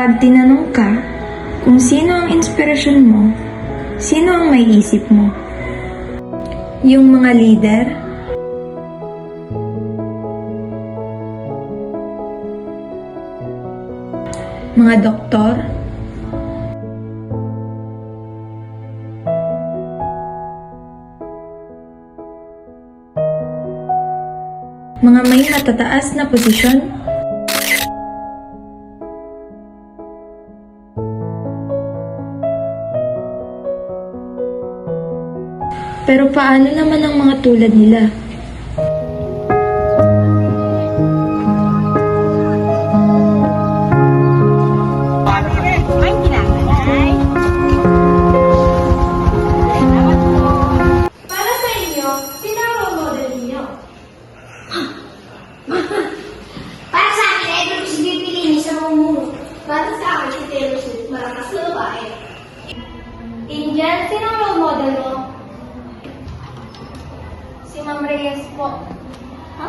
Pag tinanong ka kung sino ang inspirasyon mo, sino ang may isip mo? Yung mga leader? Mga doktor? Mga may matataas na posisyon? Pero paano naman ang mga tulad nila? Para sa inyo, sino ang role model ninyo? Para sa akin, Edward si pipiliin sa mamumuno. Para sa akin, si Taylor Swift, malakas na babae. Angel, sino ang role model mo? Si Ma'am Reyes po. Ha?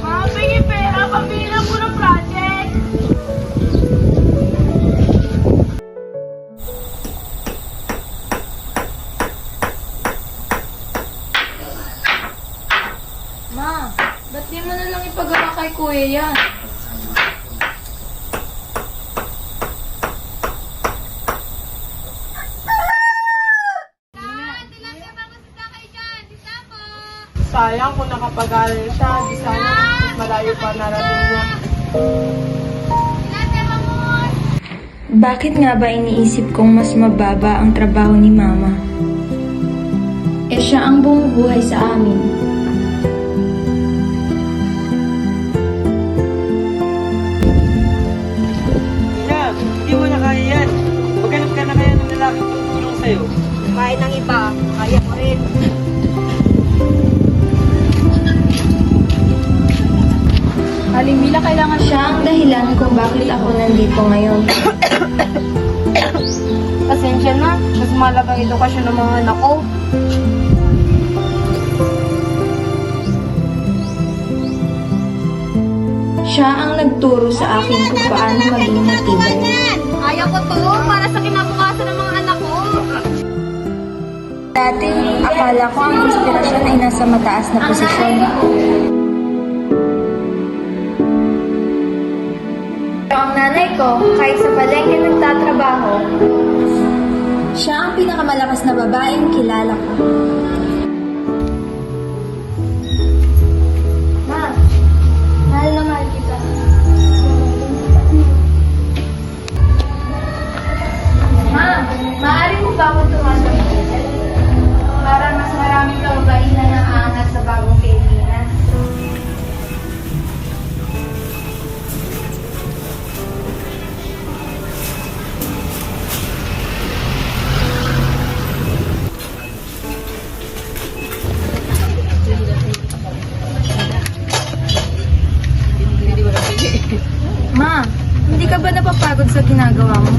Mabigay pera, pabili na po ng project. Ma, ba't di mo na lang ipagawa kay kuya yan? Sayang kung nakapag-aral siya, di sana mas malayo pa narating niya. Bakit nga ba iniisip kong mas mababa ang trabaho ni Mama? Eh siya ang bumubuhay sa amin. Ina, hindi mo na kaya yan. Maghanap ka na kaya ng lalaking tutulong sa'yo. Kaya ng iba, kaya ko rin. Aling Mila, kailangan siya ang dahilan kung bakit ako nandito ngayon. Pasensya na, mas mahalaga ang edukasyon ng mga anak ko. Siya ang nagturo sa akin kung paano maging matibay. Kaya ko to, para sa kinabukasan ng mga anak ko. Dati, akala ko ang inspirasyon ay nasa mataas na posisyon. Pero ang nanay ko, kahit sa palengke nagtatrabaho, siya ang pinakamalakas na babaeng kilala ko. Ma, mahal na mahal kita. Ma, maaari mo ba akong tumasok? Para mas maraming kababaihan ang aangat sa bagong kaibigan. Ma, hindi ka ba napapagod sa ginagawa mo?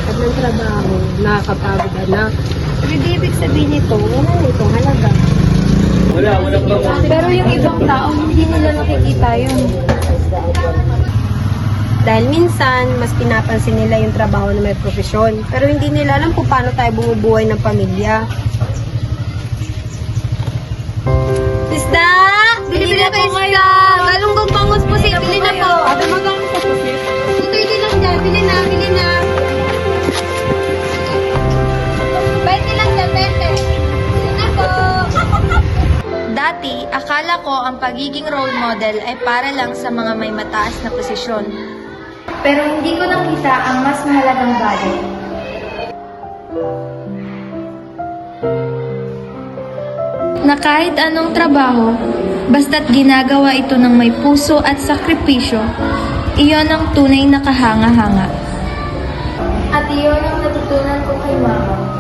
Pag ng trabaho, nakakapagod na. Hindi ibig sabihin nito, wala nitong halaga. Wala pa. Pero yung ibang tao, hindi nila nakikita yun. Dahil minsan, mas pinapansin nila yung trabaho na may profesyon. Pero hindi nila alam kung paano tayo bumubuhay ng pamilya. Sista! Bili na kayo, sista! Galunggong bangus po, si bili na po. Ate, magkano sa pusit? Tutoy lang dyan, bili na, bili na. 20 lang dyan, 20. Bili na po. Dati, akala ko ang pagiging role model ay para lang sa mga may mataas na posisyon. Pero hindi ko nakita ang mas mahalagang bagay. Na kahit anong trabaho, basta't ginagawa ito ng may puso at sakripisyo, iyon ang tunay na kahanga-hanga. At iyon ang natutunan ko kay Mama.